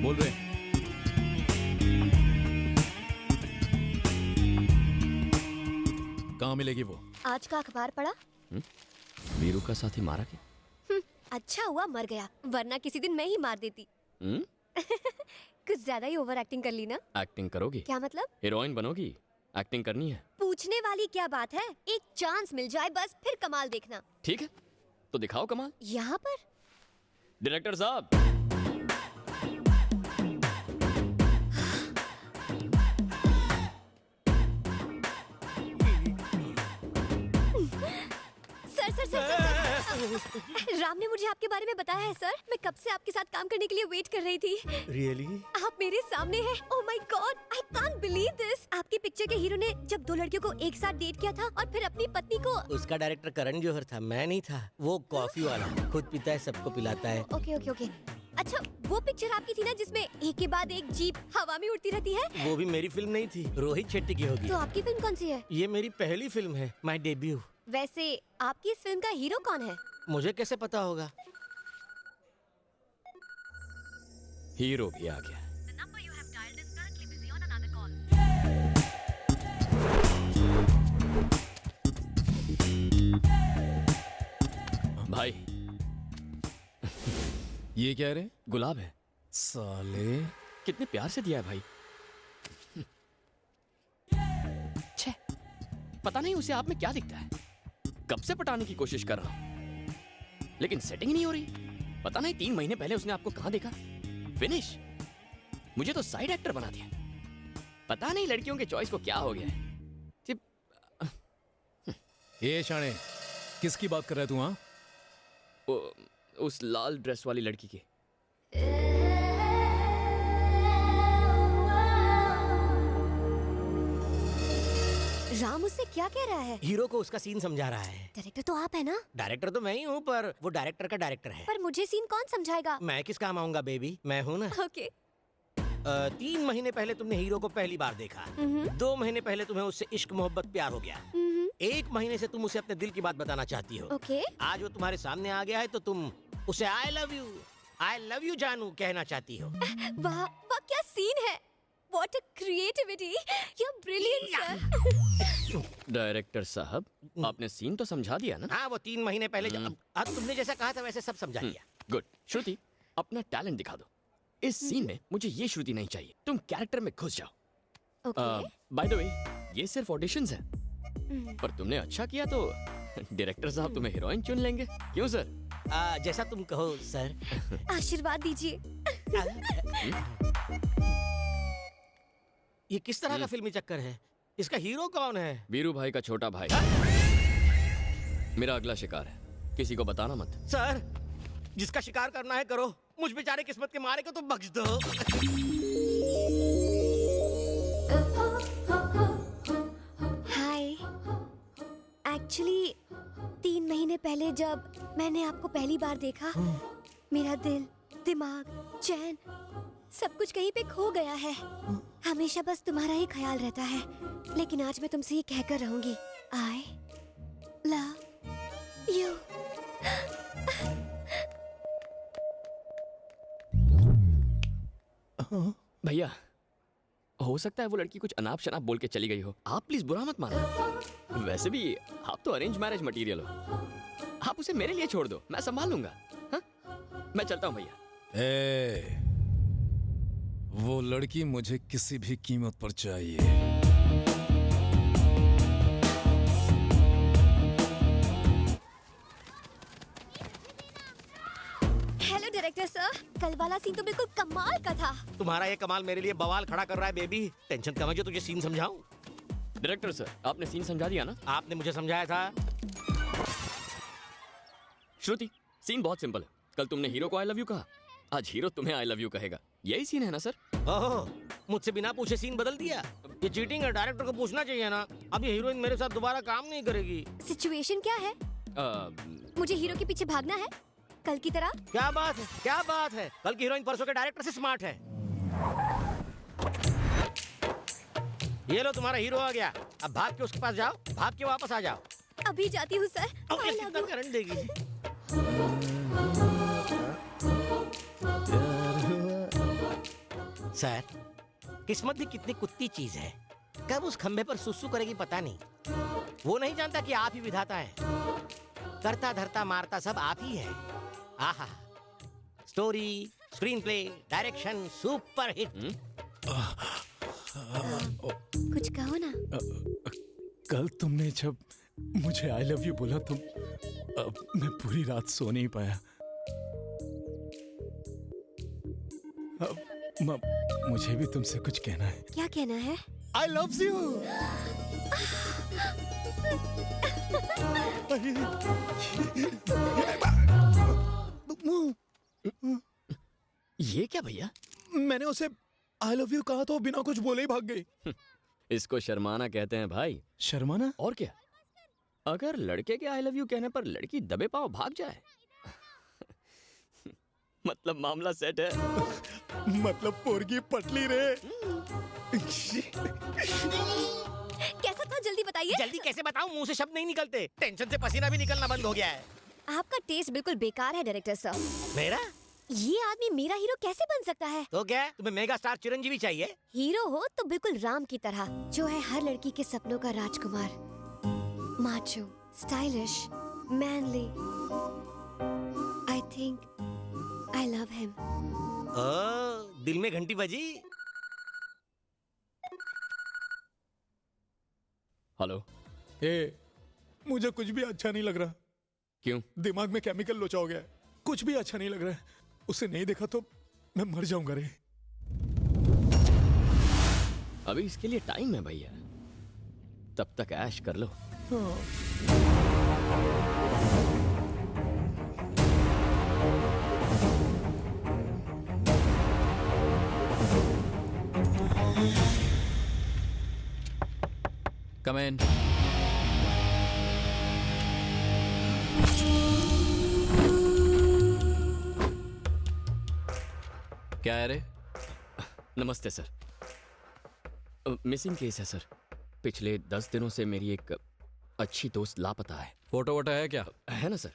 बोल रहे। कहाँ मिलेगी वो? आज का अखबार पढ़ा? वीरू का साथी मारा क्या? अच्छा हुआ मर गया, वरना किसी दिन मैं ही मार देती। कुछ ज्यादा ही ओवर एक्टिंग कर ली ना? एक्टिंग करोगी? क्या मतलब? हीरोइन बनोगी? एक्टिंग करनी है? पूछने वाली क्या बात है, एक चांस मिल जाए बस, फिर कमाल देखना। ठीक है, तो दिखाओ कमाल। यहाँ पर? डायरेक्टर साहब। सर, राम ने मुझे आपके बारे में बताया है सर। मैं कब से आपके साथ काम करने के लिए वेट कर रही थी। Really? आप मेरे सामने हैं। Oh my God, I can't believe this. आपकी पिक्चर के हीरो ने जब दो लड़कियों को एक साथ डेट किया था और फिर अपनी पत्नी को। उसका डायरेक्टर करण जौहर था, मैं नहीं था। वो कॉफी वाला, खुद पीता है, सबको पिलाता है। Okay okay okay. अच्छा, वो पिक्चर आपकी थी ना जिसमें एक के बाद एक जीप हवा में उड़ती रहती है? वो भी मेरी फिल्म नहीं थी, रोहित शेट्टी की होगी। तो आपकी फिल्म कौन सी है? ये मेरी पहली फिल्म है, माय डेब्यू। वैसे आपकी इस फिल्म का हीरो कौन है? मुझे कैसे पता होगा? हीरो भी आ गया। भाई ये क्या रे? गुलाब है। साले कितने प्यार से दिया है भाई। छे, पता नहीं उसे आप में क्या दिखता है। कब से पटाने की कोशिश कर रहा हूं, लेकिन सेटिंग नहीं हो रही। पता नहीं 3 महीने पहले उसने आपको कहां देखा। फिनिश। मुझे तो साइड एक्टर बना दिया। पता नहीं लड़कियों के चॉइस को क्या हो गया है। ये शाणे, किसकी बात कर रहा है तू? हाँ, उस लाल ड्रेस वाली लड़की की। राम उससे क्या कह रहा है? हीरो को उसका सीन समझा रहा है। डायरेक्टर तो आप है ना? डायरेक्टर तो मैं ही हूँ, पर वो डायरेक्टर का डायरेक्टर है। पर मुझे सीन कौन समझाएगा? मैं किस काम आऊंगा बेबी, मैं हूँ ना। ओके। 3 महीने पहले तुमने हीरो को पहली बार देखा। 2 महीने पहले तुम्हें उससे इश्क मोहब्बत प्यार हो गया। 1 महीने से तुम उसे अपने दिल की बात बताना चाहती हो। ओके। आज वो तुम्हारे सामने आ गया है तो तुम उसे आई लव यू जानू कहना चाहती हो। वाह वाह, क्या सीन है। What a creativity! You're brilliant, sir. Director साहब, आपने सीन तो समझा दिया ना? हाँ, वो 3 महीने पहले अब तुमने जैसा कहा था वैसे सब समझा दिया। गुड। श्रुति, अपना टैलेंट दिखा दो। इस सीन में मुझे ये श्रुति नहीं चाहिए। तुम कैरेक्टर में घुस जाओ। Okay. बाय द वे, ये सिर्फ ऑडिशंस हैं। पर तुमने अच्छा किया तो डायरेक्टर साहब तुम्हें हीरोइन चुन लेंगे। क्यों सर? जैसा तुम कहो सर। आशीर्वाद दीजिए। ये किस तरह का फिल्मी चक्कर है? इसका हीरो कौन है? वीरू भाई का छोटा भाई। मेरा अगला शिकार है, किसी को बताना मत। सर, जिसका शिकार करना है करो, मुझ बेचारे किस्मत के मारे को तो बख्श दो। हाय, एक्चुअली 3 महीने पहले जब मैंने आपको पहली बार देखा, मेरा दिल, दिमाग, चैन सब कुछ कहीं पे खो गया है। हमेशा बस तुम्हारा ही ख्याल रहता है। लेकिन आज मैं तुमसे ये कहकर रहूंगी, आई लव यू। भैया, हो सकता है वो लड़की कुछ अनाप शनाप बोल के चली गई हो। आप प्लीज बुरा मत मानो। वैसे भी आप तो अरेंज मैरिज मटेरियल हो। आप उसे मेरे लिए छोड़ दो, मैं संभाल लूंगा। हाँ? मैं चलता हूँ भैया। वो लड़की मुझे किसी भी कीमत पर चाहिए। हेलो डायरेक्टर सर, कल वाला सीन तो बिल्कुल कमाल का था। तुम्हारा ये कमाल मेरे लिए बवाल खड़ा कर रहा है बेबी। टेंशन कम है जो तुझे सीन समझाऊं। डायरेक्टर सर, आपने सीन समझा दिया ना? आपने मुझे समझाया था। श्रुति, सीन बहुत सिंपल है। कल तुमने हीरो को आई लव यू कहा, आज हीरो तुम्हें आई लव यू कहेगा। यही सीन है ना सर? ओह, मुझसे बिना पूछे सीन बदल दिया। ये चीटिंग है, डायरेक्टर को पूछना चाहिए ना। अब ये हीरोइन मेरे साथ दोबारा काम नहीं करेगी। सिचुएशन क्या है? मुझे हीरो के पीछे भागना है कल की तरह? क्या बात है, क्या बात है। कल की हीरोइन परसों के डायरेक्टर से स्मार्ट है। ये लो, तुम्हारा हीरो आ गया। अब भाग के उसके पास जाओ, भाग के वापस आ जाओ। अभी जाती हूँ सर। कितना करंट देगी? सर, किस्मत भी कितनी कुत्ती चीज है। कब उस खंबे पर सुसु करेगी पता नहीं। वो नहीं जानता कि आप ही विधाता है। करता धरता मारता सब आप ही है। आहा, story, screen play, direction super hit. कुछ कहो ना। कल तुमने जब मुझे आई लव यू बोला तो मैं पूरी रात सो नहीं पाया। मुझे भी तुमसे कुछ कहना है। क्या कहना है? I love you. ये क्या भैया? मैंने उसे आई लव यू कहा तो बिना कुछ बोले ही भाग गई। इसको शर्माना कहते हैं भाई। शर्माना? और क्या, अगर लड़के के आई लव यू कहने पर लड़की दबे पांव भाग जाए मतलब मामला सेट है। मतलब पोरगी पटली रे। कैसा था जल्दी बताइए। जल्दी कैसे बताऊं, मुंह से शब्द नहीं निकलते। टेंशन से पसीना भी निकलना बंद हो गया है। आपका टेस्ट बिल्कुल बेकार है डायरेक्टर साहब। मेरा? ये आदमी मेरा हीरो कैसे बन सकता है? तो क्या तुम्हें मेगा स्टार चिरंजीवी चाहिए? हीरो हो तो बिल्कुल राम की तरह, जो है हर लड़की के सपनों का राजकुमार। Macho, stylish, manly. I think I love him. Oh, दिल में घंटी बजी। हेलो। मुझे कुछ भी अच्छा नहीं लग रहा। क्यों? दिमाग में केमिकल लोचा हो गया है। कुछ भी अच्छा नहीं लग रहा है। उसे नहीं देखा तो मैं मर जाऊंगा रे। अभी इसके लिए टाइम है भैया, तब तक ऐश कर लो। Come in. क्या है रे? नमस्ते सर। मिसिंग केस है सर। पिछले 10 दिनों से मेरी एक अच्छी दोस्त लापता है। फोटो वोटो है क्या? है ना सर?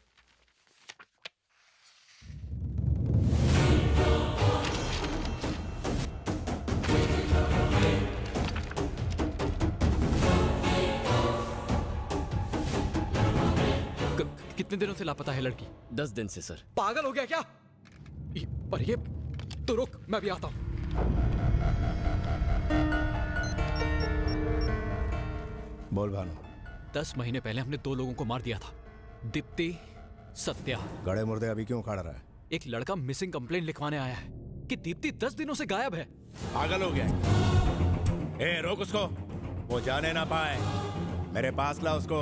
कितने दिनों से लापता है लड़की? 10 दिन से सर। पागल हो गया क्या? पर ये तो रुक, मैं भी आता हूं। बोल भानु। 10 महीने पहले हमने 2 लोगों को मार दिया था, दीप्ति, सत्या। गड़े मुर्दे अभी क्यों उखाड़ रहा है? एक लड़का मिसिंग कंप्लेंट लिखवाने आया है कि दीप्ति 10 दिनों से गायब है। पागल हो गया? रोक उसको, वो जाने ना पाए। मेरे पास ला उसको।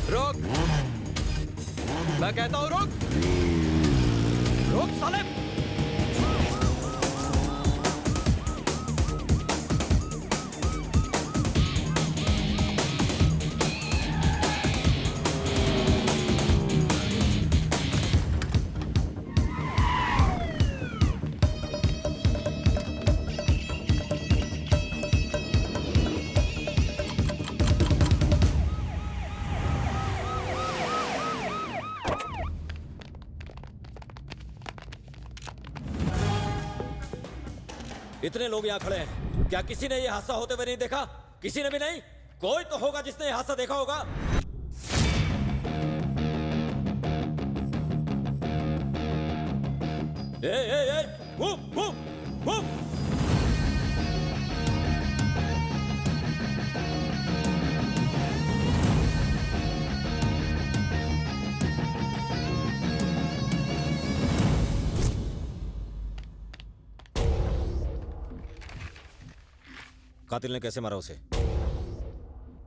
रुक, मैं कहता हूं रुक। रुक साले। इतने लोग यहाँ खड़े हैं, क्या किसी ने ये हादसा होते हुए नहीं देखा? किसी ने भी नहीं? कोई तो होगा जिसने ये हादसा देखा होगा। Move, move, move. कातिल ने कैसे मारा उसे?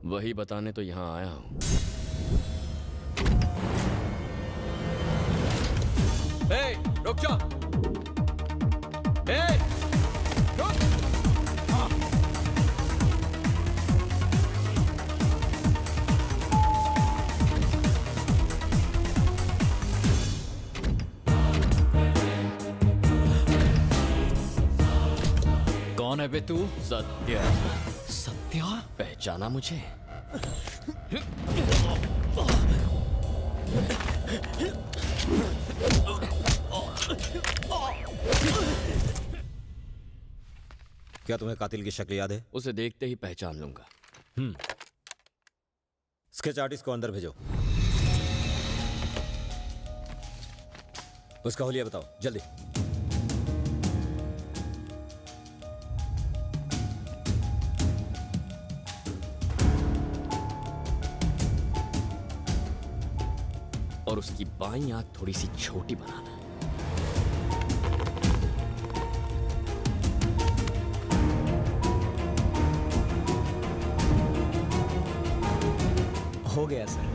वही बताने तो यहाँ आया हूँ। रुक जा। रुक। कौन है बे तू? सत्या। सत्या। सत्या, पहचाना मुझे? क्या तुम्हें कातिल की शक्ल याद है? उसे देखते ही पहचान लूंगा। स्केच आर्टिस्ट को अंदर भेजो। उसका हुलिया बताओ जल्दी। और उसकी बाईं आंख थोड़ी सी छोटी बनाना। हो गया सर।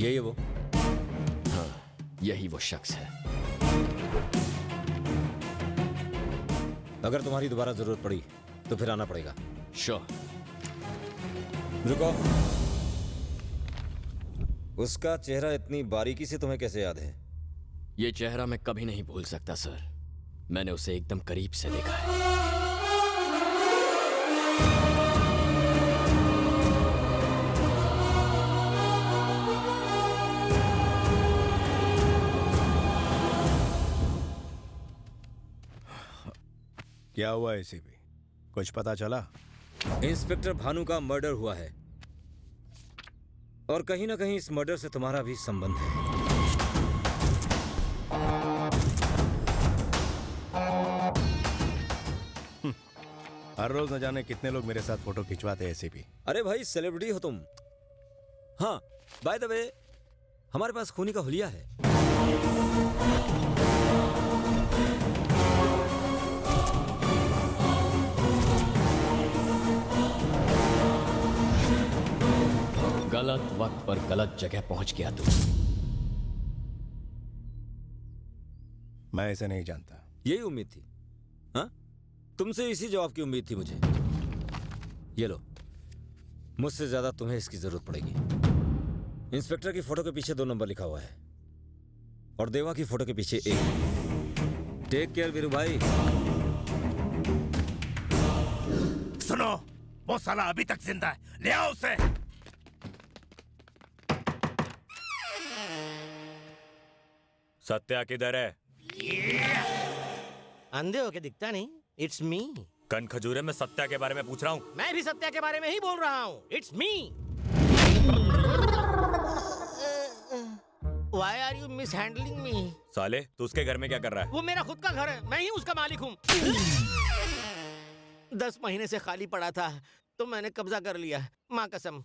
यही है वो। हाँ, यही वो शख्स है। अगर तुम्हारी दोबारा जरूरत पड़ी तो फिर आना पड़ेगा। श्योर। रुको। उसका चेहरा इतनी बारीकी से तुम्हें कैसे याद है? ये चेहरा मैं कभी नहीं भूल सकता सर। मैंने उसे एकदम करीब से देखा है। क्या हुआ एसीपी? कुछ पता चला? इंस्पेक्टर भानु का मर्डर हुआ है और कहीं ना कहीं इस मर्डर से तुम्हारा भी संबंध है। हर रोज न जाने कितने लोग मेरे साथ फोटो खिंचवाते हैं एसीपी। अरे भाई सेलिब्रिटी हो तुम। हाँ, बाय द वे हमारे पास खूनी का हुलिया है। गलत वक्त पर गलत जगह पहुंच गया तू। मैं ऐसे नहीं जानता। यही उम्मीद थी। हाँ, तुमसे इसी जवाब की उम्मीद थी मुझे। ये लो, मुझसे ज्यादा तुम्हें इसकी जरूरत पड़ेगी। इंस्पेक्टर की फोटो के पीछे 2 नंबर लिखा हुआ है और देवा की फोटो के पीछे 1। टेक केयर वीरू भाई। सुनो, वो साला अभी तक जिंदा है, ले आओ उसे। सत्या किधर है? अंधे होके दिखता नहीं। It's me. कन खजूरे में सत्या के बारे में पूछ रहा हूँ। मैं भी सत्या के बारे में ही बोल रहा हूँ। It's me. Why are you mishandling me? साले, तू उसके घर में क्या कर रहा है? वो मेरा खुद का घर है, मैं ही उसका मालिक हूँ। 10 महीने से खाली पड़ा था तो मैंने कब्जा कर लिया, माँ कसम।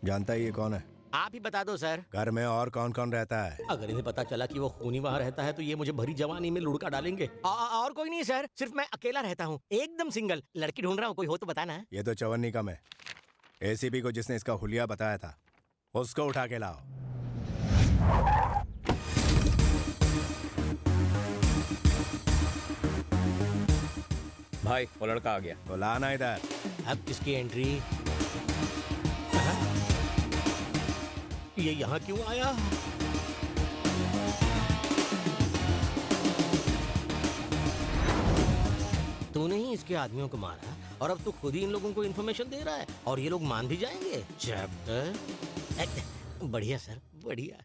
जानता है ये कौन है? आप ही बता दो सर। घर में और कौन कौन रहता है? अगर इन्हें पता चला कि वो खूनी वहाँ रहता है तो ये मुझे भरी जवानी में लुढ़का डालेंगे। और कोई नहीं सर, सिर्फ मैं अकेला रहता हूँ, एकदम सिंगल। लड़की ढूंढ रहा हूँ, कोई हो तो बताना। ये तो चवन्नी कम है। एसीपी को जिसने इसका हुलिया बताया था उसको उठा के लाओ। भाई वो लड़का आ गया। तो लाना इधर। अब किसकी एंट्री? ये यहाँ क्यों आया? तूने ही इसके आदमियों को मारा और अब तू खुद ही इन लोगों को इन्फॉर्मेशन दे रहा है और ये लोग मान भी जाएंगे। चैप्टर बढ़िया सर, बढ़िया।